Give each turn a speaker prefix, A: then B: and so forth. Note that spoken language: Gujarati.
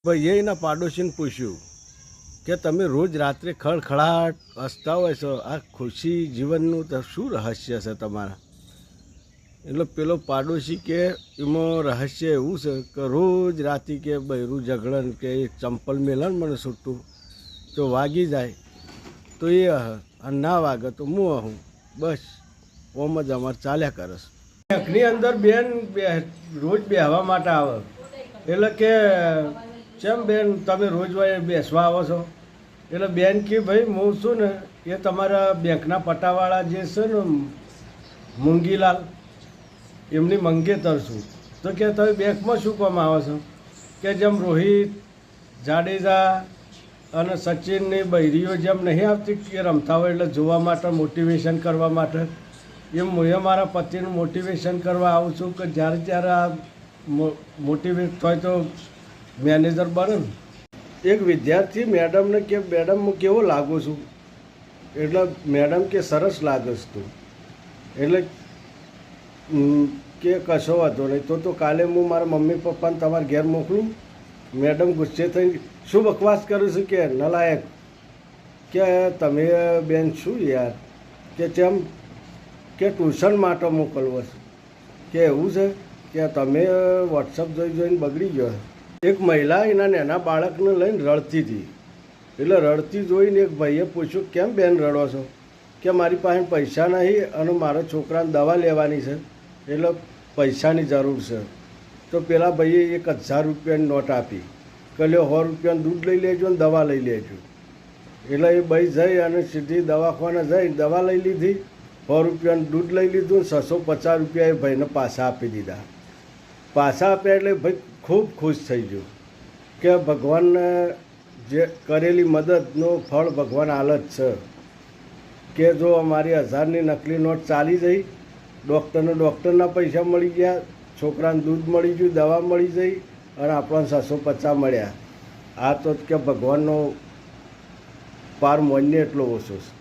A: ભાઈએ એના પાડોશીને પૂછ્યું કે તમે રોજ રાત્રે ખળખળાટ હસતા હોય છો, આ ખુશી જીવનનું તો શું રહસ્ય છે તમારા? એટલે પેલો પાડોશી કે એમાં રહસ્ય એવું છે કે રોજ રાતે કે બૈરું ઝઘડન કે એક ચંપલ મેલન મને છૂટું તો વાગી જાય તો એ અને ના વાગે તો હું હું બસ ઓમ જ અમારે ચાલ્યા કરસ. બેંકની અંદર બેન રોજ બેહવા માટે આવે એટલે કે કેમ બેન તમે રોજ બેસવા આવો છો? એટલે બેન કે ભાઈ હું છું ને એ તમારા બેંકના પટાવાળા જે છે ને મૂંગીલાલ એમની મંગેતર છું. તો કે તમે બેંકમાં શું કામ આવો છો? કે જેમ રોહિત જાડેજા અને સચિનની બૈરીઓ જેમ નહીં આવતી કે રમતા હોય એટલે જોવા માટે મોટિવેશન કરવા માટે, એમ હું મારા પતિનું મોટિવેશન કરવા આવું છું કે જ્યારે ત્યારે આ મોટિવેટ થાય તો મેનેજર બને ને. એક વિદ્યાર્થી મેડમને કે મેડમ હું કેવો લાગુ છું? એટલે મેડમ કે સરસ લાગસ તું. એટલે કે કશો વાંધો નહીં તો કાલે હું મારા મમ્મી પપ્પાને તમારા ઘેર મોકલું. મેડમ ગુસ્સે થઈને શું બકવાસ કરું છું કે નલાયક, કે તમે બેન શું યાર કે જેમ કે ટ્યુશન માટે મોકલવો છે કે એવું છે કે તમે વોટ્સઅપ જોઈને બગડી ગયો. એક મહિલા એના નાના બાળકને લઈને રડતી હતી. એટલે રડતી જોઈને એક ભાઈએ પૂછ્યું કેમ બેન રડો છો? કે મારી પાસે પૈસા નહીં અને મારા છોકરાને દવા લેવાની છે એટલે પૈસાની જરૂર છે. તો પેલા ભાઈએ 1000 રૂપિયાની નોટ આપી કે લ્યો 100 રૂપિયાનું દૂધ લઈ લેજો ને દવા લઈ લેજો. એટલે એ ભાઈ જઈ અને સીધી દવાખાને જઈ દવા લઈ લીધી, 100 રૂપિયાનું દૂધ લઈ લીધું, 650 રૂપિયા એ ભાઈને પાછા આપી દીધા. પાછા આપ્યા એટલે ભાઈ ખૂબ ખુશ થઈ ગયો કે ભગવાનને જે કરેલી મદદનો ફળ ભગવાન હાલત છે. કે જો અમારી 1000ની નકલી નોટ ચાલી જઈ, ડૉક્ટરના પૈસા મળી ગયા, છોકરાને દૂધ મળી ગયું, દવા મળી જઈ અને આપણને 650 મળ્યા. આ તો કે ભગવાનનો પાર મોન્ય એટલો ઓછો છે.